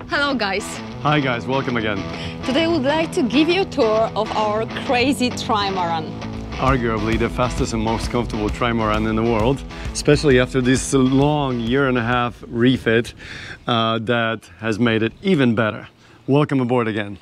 Hello guys! Hi guys, welcome again. Today I would like to give you a tour of our crazy Trimaran. Arguably the fastest and most comfortable Trimaran in the world, especially after this long year-and-a-half refit that has made it even better. Welcome aboard again.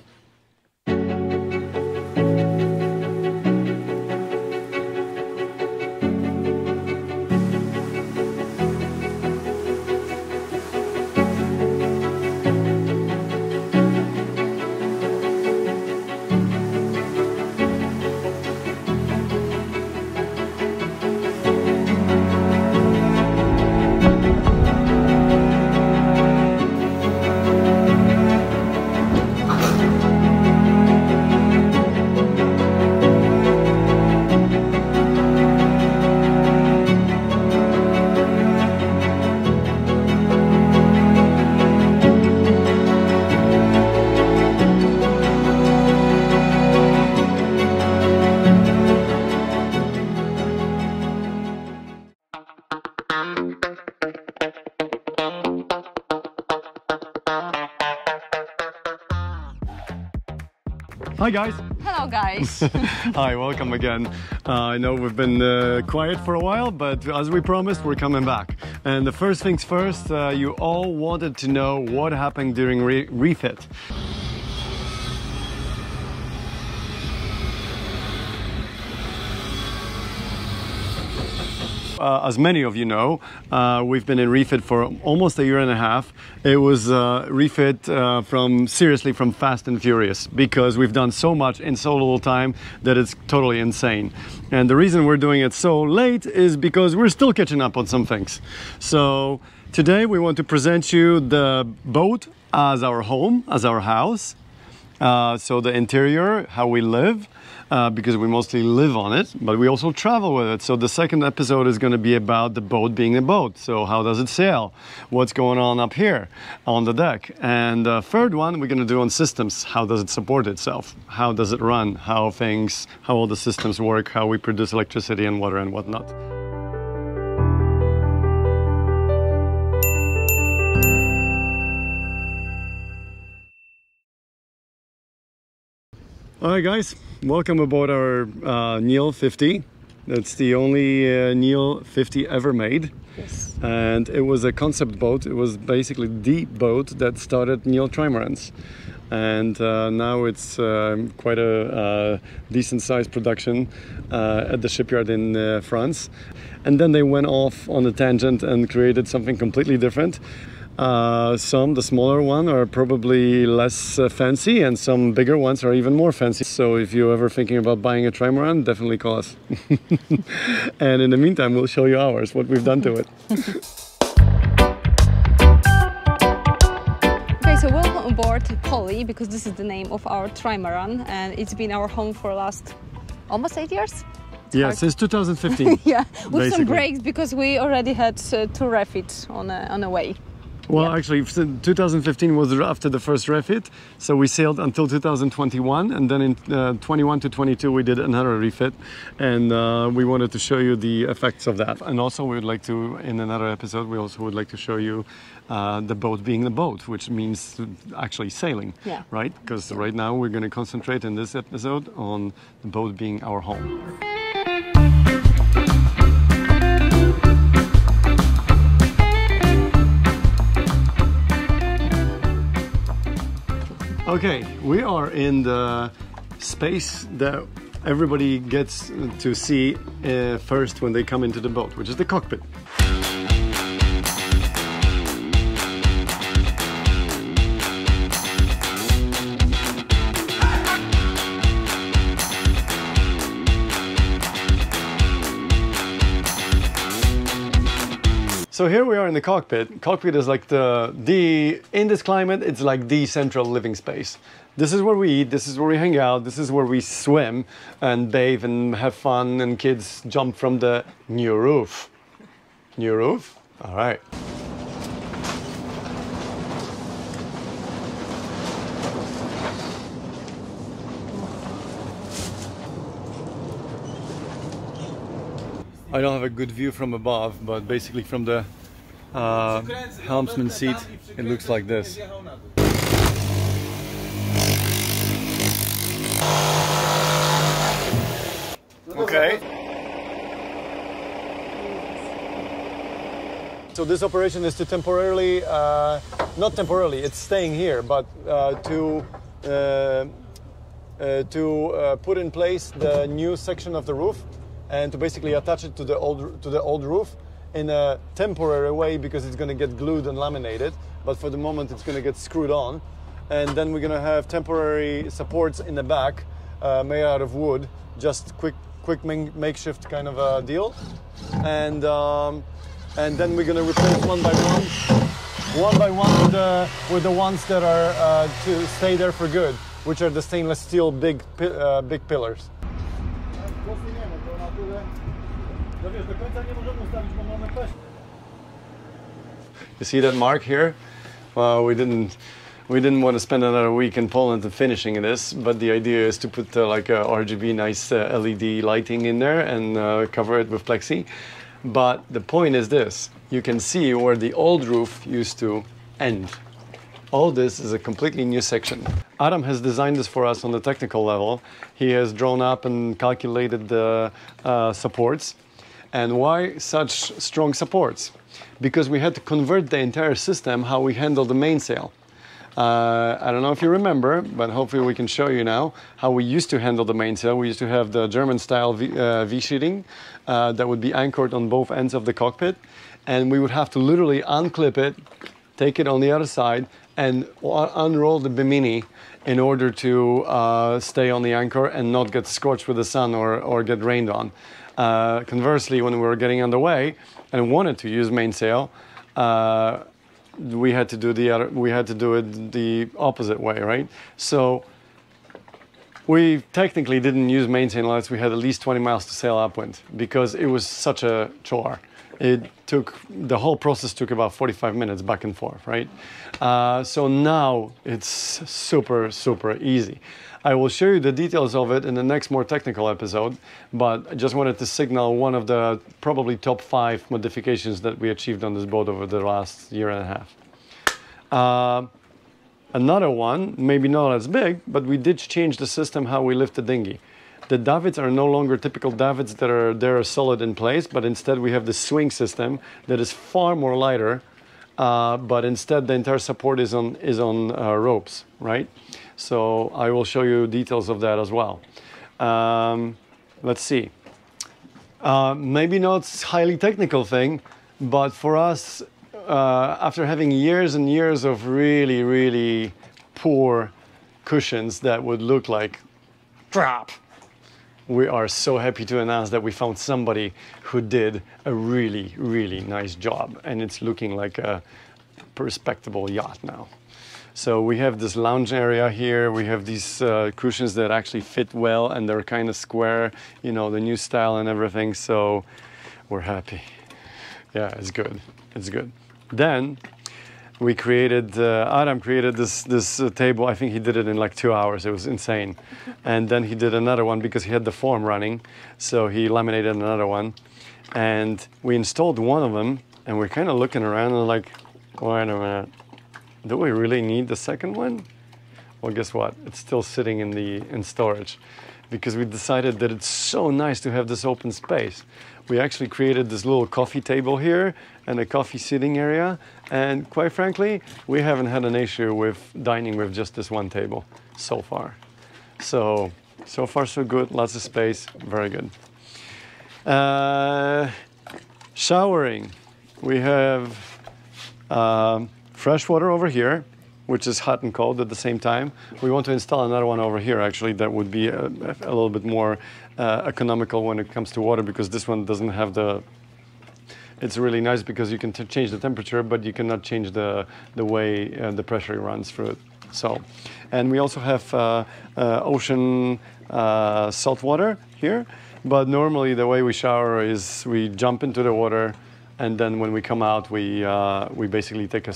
Hi guys! Hello guys! Hi, welcome again. I know we've been quiet for a while, but as we promised, we're coming back. And the first things first, you all wanted to know what happened during refit. As many of you know, we've been in refit for almost a year and a half. It was refit from Fast and Furious, because we've done so much in so little time that it's totally insane. And the reason we're doing it so late is because we're still catching up on some things. So today we want to present you the boat as our home, as our house. So the interior, how we live, because we mostly live on it, but we also travel with it. So the second episode is going to be about the boat being a boat. So how does it sail? What's going on up here on the deck? And the third one we're going to do on systems. How does it support itself? How does it run? How all the systems work, how we produce electricity and water and whatnot. Alright guys, welcome aboard our Neil 50. That's the only Neil 50 ever made. Yes. And it was a concept boat. It was basically the boat that started Neil Trimarans. And now it's quite a decent sized production at the shipyard in France. And then they went off on a tangent and created something completely different. The smaller ones are probably less fancy, and some bigger ones are even more fancy. So if you're ever thinking about buying a Trimaran, definitely call us. And in the meantime, we'll show you ours, what we've done to it. Okay, so welcome aboard Polly, because this is the name of our Trimaran, and it's been our home for the last almost 8 years. Yeah, since 2015. Yeah, with basically. Some breaks, because we already had two refits on a way. Well, yeah. Actually, 2015 was after the first refit, so we sailed until 2021, and then in 21 to 22 we did another refit, and we wanted to show you the effects of that. And also we would like to, in another episode, we also would like to show you the boat being the boat, which means actually sailing, yeah. Right? Because right now we're going to concentrate in this episode on the boat being our home. Okay, we are in the space that everybody gets to see first when they come into the boat, which is the cockpit. So here we are in the cockpit. Cockpit is like in this climate, it's like the central living space. This is where we eat, this is where we hang out, this is where we swim and bathe and have fun, and kids jump from the new roof. New roof? All right. I don't have a good view from above, but basically from the helmsman seat, it looks like this. Okay. So this operation is to temporarily, not temporarily, it's staying here, but to put in place the new section of the roof and to basically attach it to the old roof in a temporary way, because it's going to get glued and laminated, but for the moment it's going to get screwed on, and then we're going to have temporary supports in the back made out of wood, just quick makeshift kind of a deal, and then we're going to replace one by one with the ones that are to stay there for good, which are the stainless steel big pillars. You see that mark here? Well, we didn't want to spend another week in Poland finishing this, but the idea is to put like a RGB nice LED lighting in there and cover it with plexi. But the point is this: you can see where the old roof used to end. All this is a completely new section. Adam has designed this for us on the technical level. He has drawn up and calculated the supports. And why such strong supports? Because we had to convert the entire system how we handle the mainsail. I don't know if you remember, but hopefully we can show you now how we used to handle the mainsail. We used to have the German style V-sheeting that would be anchored on both ends of the cockpit, and we would have to literally unclip it, take it on the other side, and unroll the bimini in order to stay on the anchor and not get scorched with the sun or get rained on. Conversely, when we were getting underway and wanted to use mainsail, we had to do it the opposite way, right? So we technically didn't use mainsail unless we had at least 20 miles to sail upwind, because it was such a chore. The whole process took about 45 minutes back and forth, right? So now it's super, super easy. I will show you the details of it in the next more technical episode, but I just wanted to signal one of the probably top 5 modifications that we achieved on this boat over the last year and a half. Another one, maybe not as big, but we did change the system how we lift the dinghy. The davits are no longer typical davits that are there solid in place, but instead we have the swing system that is far more lighter, but instead the entire support is on ropes, right? So I will show you details of that as well. Let's see. Maybe not highly technical thing, but for us, after having years and years of really, really poor cushions that would look like crap, we are so happy to announce that we found somebody who did a really, really nice job, and it's looking like a respectable yacht now. So we have this lounge area here. We have these cushions that actually fit well, and they're kind of square, you know, the new style and everything. So we're happy. Yeah, it's good. It's good. Then we created, Adam created this table. I think he did it in like 2 hours. It was insane. And then he did another one because he had the form running. So he laminated another one. And we installed one of them, and we're kind of looking around and like, wait a minute. Do we really need the second one? Well, guess what? It's still sitting in storage, because we decided that it's so nice to have this open space. We actually created this little coffee table here and a coffee sitting area. And quite frankly, we haven't had an issue with dining with just this one table so far. So far so good. Lots of space. Very good. Showering. We have fresh water over here, which is hot and cold at the same time. We want to install another one over here, actually, that would be a little bit more economical when it comes to water, because this one doesn't have the... It's really nice because you can change the temperature, but you cannot change the way the pressure runs through it. So, and we also have ocean salt water here, but normally the way we shower is we jump into the water, and then when we come out, we basically take a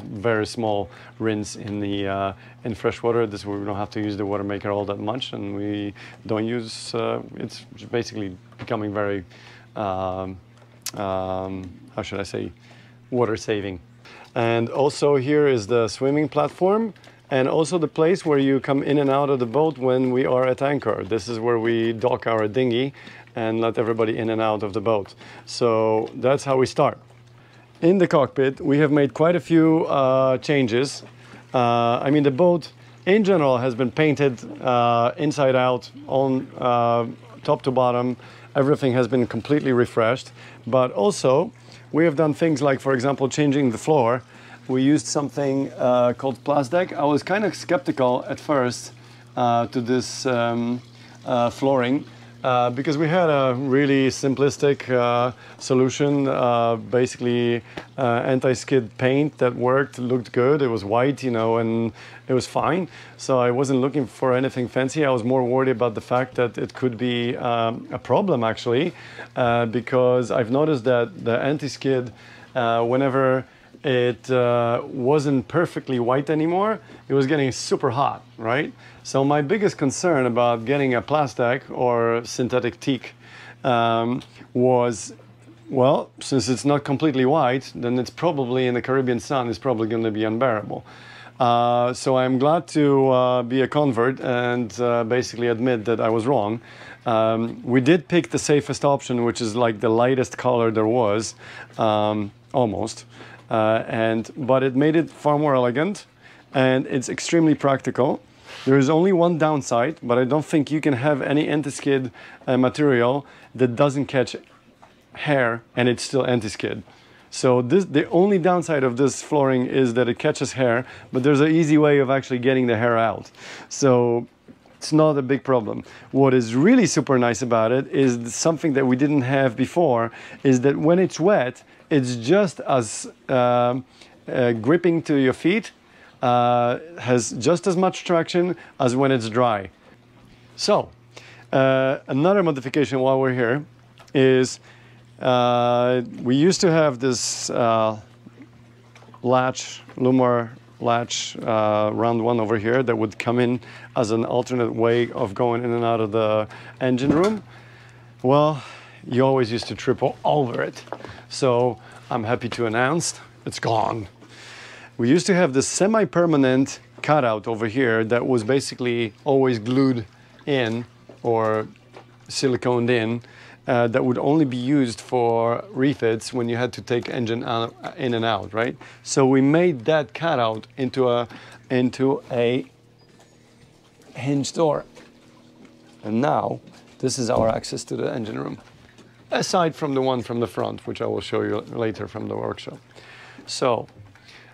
very small rinse in fresh water. This way we don't have to use the water maker all that much, and we don't use. It's basically becoming very, how should I say, water saving. And also here is the swimming platform, and also the place where you come in and out of the boat when we are at anchor. This is where we dock our dinghy and let everybody in and out of the boat. So that's how we start. In the cockpit, we have made quite a few changes. I mean, the boat in general has been painted inside out, on top to bottom. Everything has been completely refreshed. But also, we have done things like, for example, changing the floor. We used something called Plasdeck. I was kind of skeptical at first to this flooring because we had a really simplistic solution, basically anti-skid paint that worked, looked good. It was white, you know, and it was fine. So I wasn't looking for anything fancy. I was more worried about the fact that it could be a problem, actually, because I've noticed that the anti-skid, whenever it wasn't perfectly white anymore, it was getting super hot, right? So my biggest concern about getting a plastic or synthetic teak was, well, since it's not completely white, then it's probably in the Caribbean sun, it's probably going to be unbearable. So I'm glad to be a convert and basically admit that I was wrong. We did pick the safest option, which is like the lightest color there was, almost. But it made it far more elegant, and it's extremely practical. There is only one downside, but I don't think you can have any anti-skid material that doesn't catch hair and it's still anti-skid. So the only downside of this flooring is that it catches hair, but there's an easy way of actually getting the hair out. So it's not a big problem. What is really super nice about it is something that we didn't have before, is that when it's wet, it's just as gripping to your feet, has just as much traction as when it's dry. So, another modification while we're here is we used to have this latch, Lumar latch, round one over here that would come in as an alternate way of going in and out of the engine room. Well, you always used to trip over it. So I'm happy to announce it's gone. We used to have this semi-permanent cutout over here that was basically always glued in or siliconed in, that would only be used for refits when you had to take engine in and out, right? So we made that cutout into a hinge door. And now this is our access to the engine room, aside from the one from the front, which I will show you later from the workshop. So,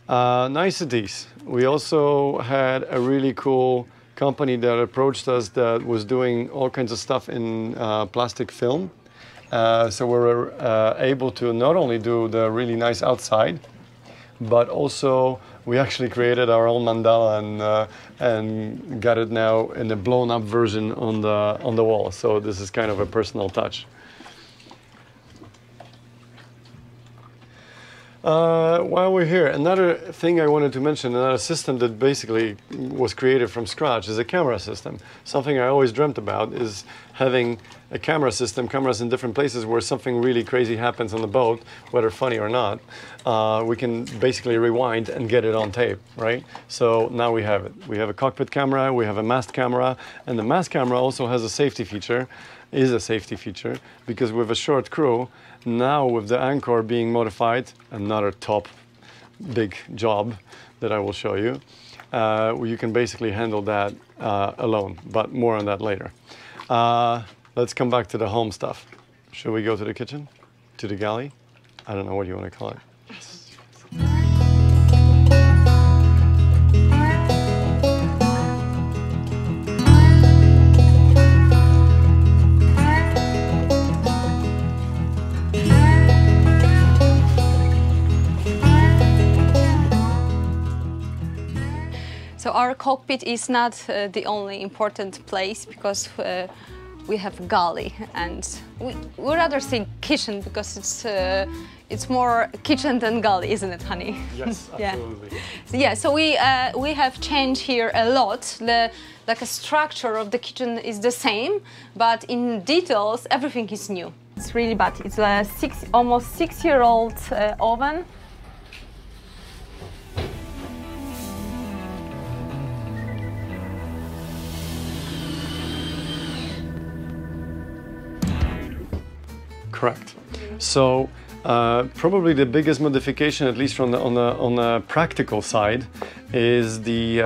niceties. We also had a really cool company that approached us that was doing all kinds of stuff in plastic film. So we were able to not only do the really nice outside, but also we actually created our own mandala and got it now in a blown up version on the wall. So this is kind of a personal touch. While we're here, another thing I wanted to mention, another system that basically was created from scratch is a camera system. Something I always dreamt about is having a camera system, cameras in different places where something really crazy happens on the boat, whether funny or not. We can basically rewind and get it on tape, right? So now we have it. We have a cockpit camera, we have a mast camera, and the mast camera also has a safety feature, because with a short crew, now with the anchor being modified, another top big job that I will show you, you can basically handle that alone, but more on that later. Let's come back to the home stuff. Should we go to the kitchen? To the galley? I don't know what you want to call it. Yes. So our cockpit is not the only important place, because we have galley, and we rather say kitchen because it's more kitchen than galley, isn't it, honey? Yes, absolutely. Yeah, so we have changed here a lot. The structure of the kitchen is the same, but in details everything is new. It's really bad. It's a almost 6-year-old oven. Correct. So probably the biggest modification, at least from on the practical side, is the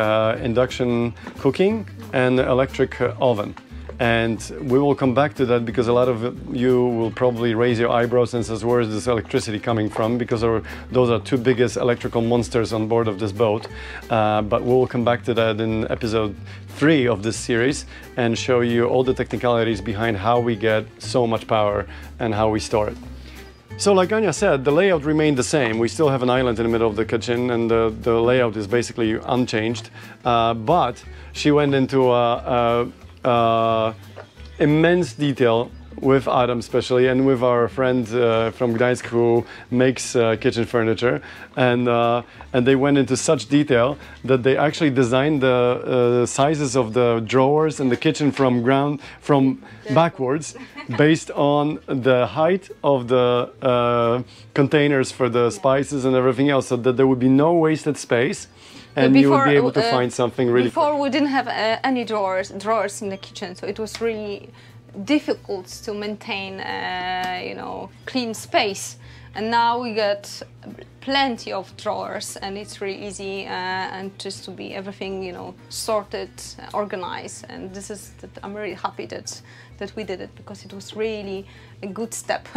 induction cooking and the electric oven. And we will come back to that because a lot of you will probably raise your eyebrows and says, where is this electricity coming from? Because those are two biggest electrical monsters on board of this boat. But we will come back to that in episode 3 of this series and show you all the technicalities behind how we get so much power and how we store it. So like Ania said, the layout remained the same. We still have an island in the middle of the kitchen and the layout is basically unchanged. But she went into immense detail with Adam especially and with our friend from Gdańsk who makes kitchen furniture, and they went into such detail that they actually designed the sizes of the drawers in the kitchen from backwards based on the height of the containers for the spices and everything else, so that there would be no wasted space. And you would be able to find something really... Before we didn't have any drawers in the kitchen, so it was really difficult to maintain, you know, clean space. And now we got plenty of drawers, and it's really easy and just to be everything, you know, sorted, organized. And this is I'm really happy that we did it because it was really a good step.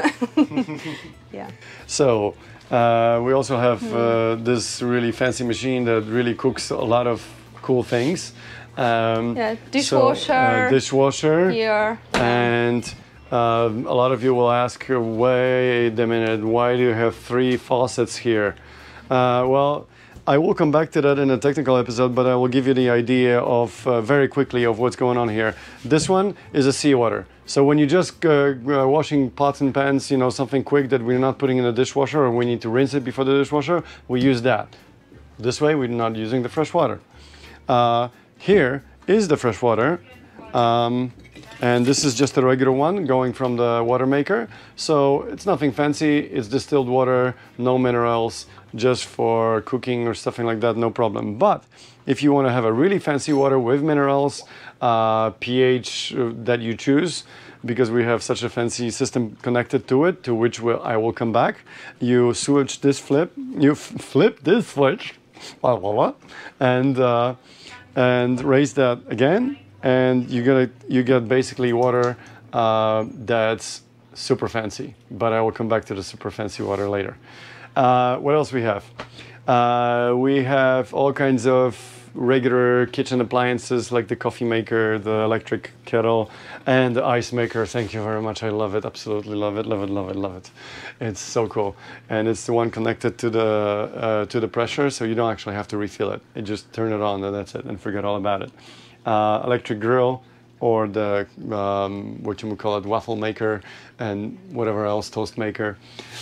Yeah. So. We also have this really fancy machine that really cooks a lot of cool things. Yeah, dishwasher. Dishwasher. Here. And a lot of you will ask, wait a minute, why do you have 3 faucets here? Well, I will come back to that in a technical episode, but I will give you the idea of very quickly of what's going on here. This one is a seawater. So when you just washing pots and pans, you know, something quick that we're not putting in the dishwasher or we need to rinse it before the dishwasher, we use that. This way we're not using the fresh water. Here is the fresh water. And this is just a regular one going from the water maker. So it's nothing fancy, it's distilled water, no minerals, just for cooking or something like that, no problem. But if you want to have a really fancy water with minerals, pH that you choose, because we have such a fancy system connected to it, to which I will come back, you switch this flip, you flip this switch, and raise that again, and you get basically water that's super fancy. But I will come back to the super fancy water later. What else we have? We have all kinds of regular kitchen appliances like the coffee maker, the electric kettle, and the ice maker. Thank you very much. I love it. Absolutely love it. Love it. Love it. Love it. It's so cool. And it's the one connected to the pressure, so you don't actually have to refill it. You just turn it on and that's it, and forget all about it. Electric grill, or the what you would call it, waffle maker, and whatever else, toast maker.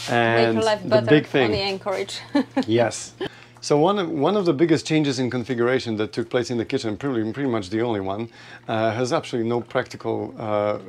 And make your life the better, big thing. only encourage. Yes. So one of the biggest changes in configuration that took place in the kitchen, pretty much the only one, has absolutely no practical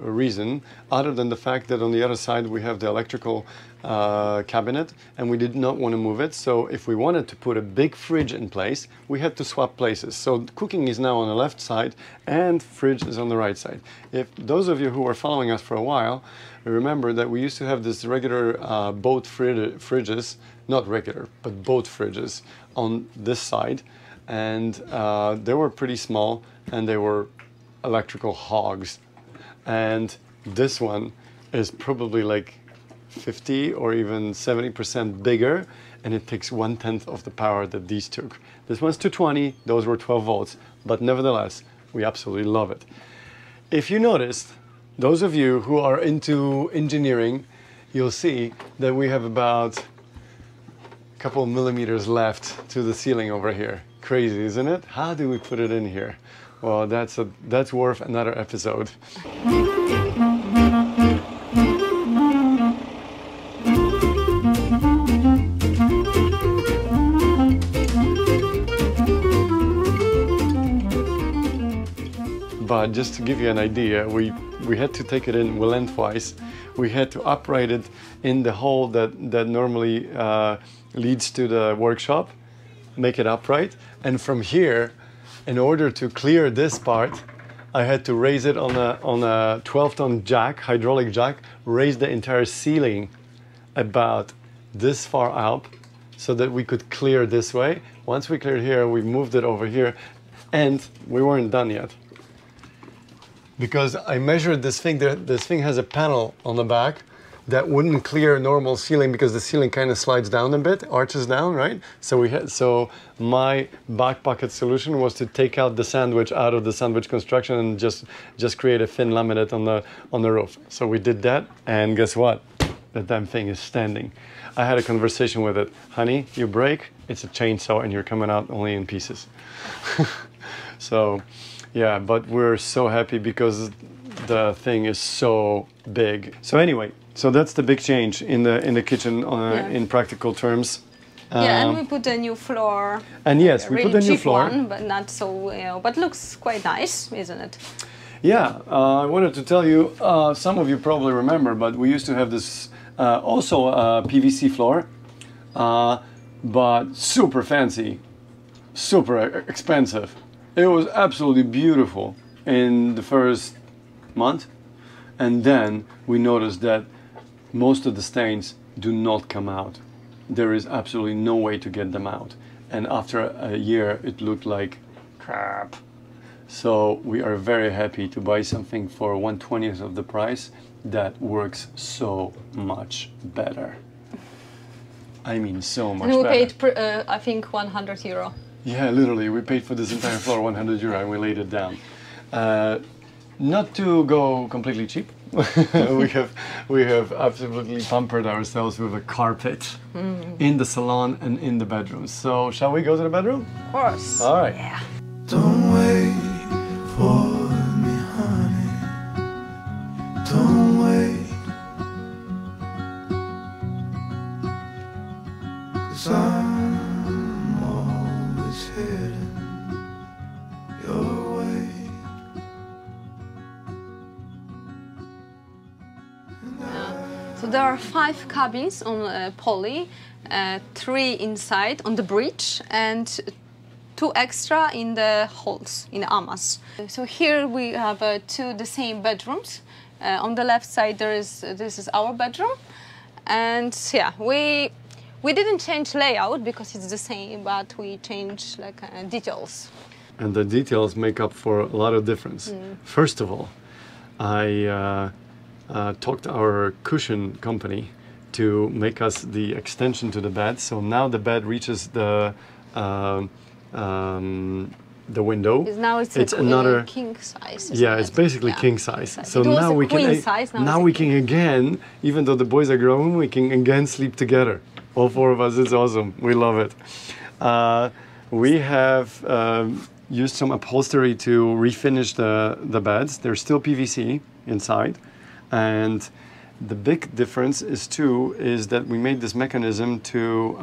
reason other than the fact that on the other side we have the electrical cabinet, and we did not want to move it. So if we wanted to put a big fridge in place, we had to swap places. So cooking is now on the left side and fridge is on the right side. If those of you who are following us for a while remember that we used to have this regular boat fridges, not regular, but boat fridges on this side, and they were pretty small and they were electrical hogs. And this one is probably like 50 or even 70% bigger, and it takes 1/10 of the power that these took. This one's 220, those were 12 volts, but nevertheless, we absolutely love it. If you noticed, those of you who are into engineering, you'll see that we have about a couple of millimeters left to the ceiling over here. Crazy, isn't it? How do we put it in here? Well, that's worth another episode. But just to give you an idea, we had to take it in lengthwise. We had to upright it in the hole that normally leads to the workshop, make it upright. And from here, in order to clear this part, I had to raise it on a 12-ton jack, hydraulic jack, raise the entire ceiling about this far up so that we could clear this way. Once we cleared here, we moved it over here, and we weren't done yet. Because I measured this thing, this thing has a panel on the back that wouldn't clear normal ceiling because the ceiling kind of slides down a bit, arches down, right? So my back pocket solution was to take out the sandwich out of the sandwich construction and just create a thin laminate on the roof. So we did that, and guess what? That damn thing is standing. I had a conversation with it. Honey, you break, it's a chainsaw and you're coming out only in pieces. So, yeah, but we're so happy because the thing is so big. So anyway, so that's the big change in the kitchen in practical terms. Yeah, and we put a new floor. And yes, we really put a new cheap floor. one, but not so, but looks quite nice, isn't it? Yeah, I wanted to tell you, some of you probably remember, but we used to have this also PVC floor, but super fancy, super expensive. It was absolutely beautiful in the first month, and then we noticed that most of the stains do not come out. There is absolutely no way to get them out, and after a year it looked like crap. So we are very happy to buy something for 1/20th of the price that works so much better. I mean, so much better. And we paid, I think, €100. Yeah, literally, we paid for this entire floor €100 and we laid it down. Not to go completely cheap, we have absolutely pampered ourselves with a carpet in the salon and in the bedroom. So shall we go to the bedroom? Of course. All right. Yeah. Don't wait for me, honey. Don't wait. 'Cause I'm always heading your way. So there are 5 cabins on Poly, 3 inside on the bridge, and 2 extra in the halls, in Amas. So here we have the same bedrooms. On the left side this is our bedroom, and yeah, we didn't change layout because it's the same, but we changed like details. And the details make up for a lot of difference. First of all, I talked to our cushion company to make us the extension to the bed. So now the bed reaches the window. Now it's another king size. Yeah, it's basically king size. So now we can now we can again, even though the boys are grown, we can again sleep together. All 4 of us. It's awesome. We love it. We have used some upholstery to refinish the beds. They're still PVC inside, and the big difference is that we made this mechanism to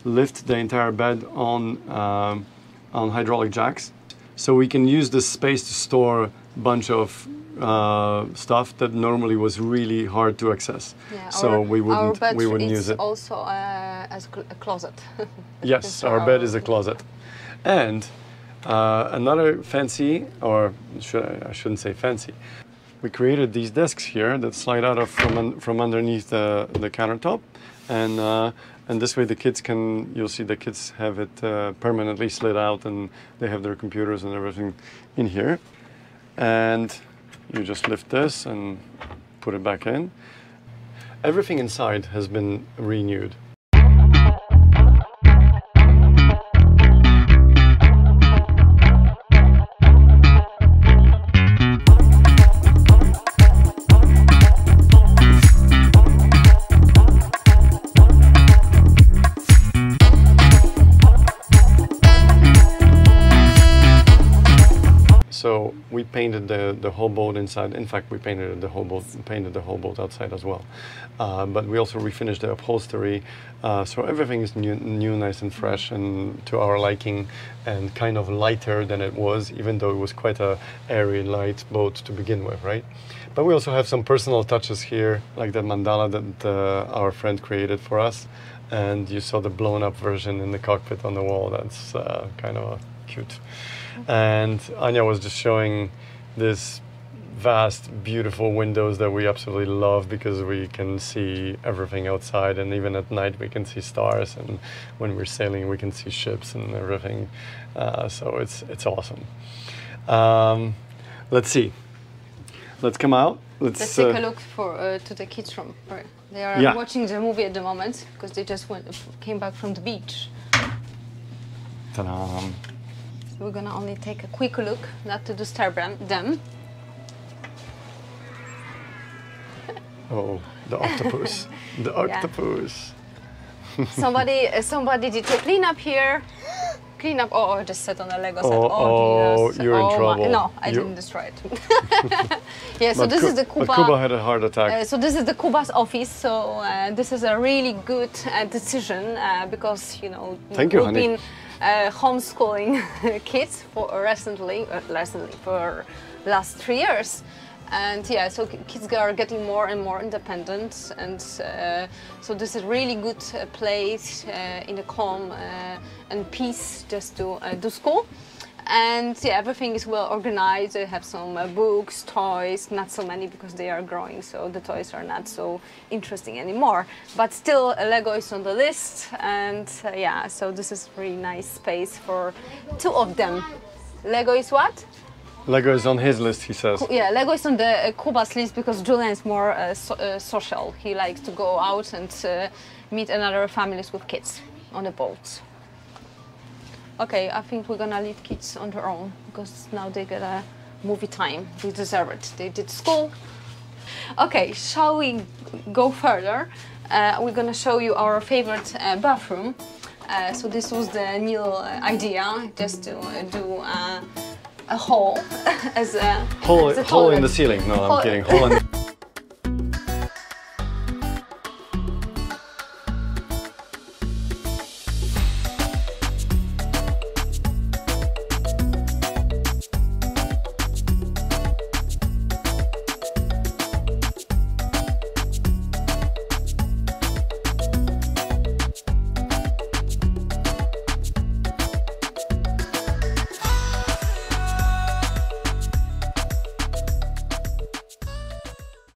lift the entire bed on hydraulic jacks, so we can use this space to store a bunch of stuff that normally was really hard to access. Yeah, so we wouldn't use it. Also as a closet. Yes, our bed is a closet. And another fancy, or I shouldn't say fancy, we created these desks here that slide out from underneath the countertop, and this way the kids you'll see the kids have it permanently slid out, and they have their computers and everything in here. And you just lift this and put it back in. Everything inside has been renewed. So we painted the whole boat inside. In fact, we painted the whole boat outside as well. But we also refinished the upholstery. So everything is new, nice and fresh, and to our liking, and kind of lighter than it was, even though it was quite a airy, light boat to begin with, right? But we also have some personal touches here, like that mandala that our friend created for us. And you saw the blown up version in the cockpit on the wall. That's kind of cute. And Ania was just showing this vast, beautiful windows that we absolutely love because we can see everything outside, and even at night we can see stars, and when we're sailing we can see ships and everything. So it's awesome. Let's see. Let's come out. Let's take a look to the kids' room. They are watching the movie at the moment because they just came back from the beach. Ta-da. So we're gonna only take a quick look, not to disturb them. Oh, the octopus. The octopus. Somebody did a clean up here. Clean up. Oh, I just sat on a Lego set. Oh, you're in trouble. No, I didn't destroy it. Yeah, so this is the Kuba. Kuba had a heart attack. So this is the Kuba's office. So this is a really good decision because Thank you, we've honey. been homeschooling kids recently for last 3 years. And yeah, so kids are getting more and more independent, and so this is a really good place in the calm and peace just to do school. And yeah, everything is well organized. They have some books, toys, not so many because they are growing, so the toys are not so interesting anymore. But still, Lego is on the list, and yeah, so this is a really nice space for 2 of them. Lego is what? Lego is on his list, he says. Yeah, Lego is on the Kuba's list because Julian is more social. He likes to go out and meet another families with kids on the boats. Okay, I think we're gonna leave kids on their own because now they get a movie time. They deserve it. They did school. Okay, shall we go further? We're gonna show you our favorite bathroom. So this was the new idea, just to do a hole as a hole in the ceiling. No, I'm kidding. Hole in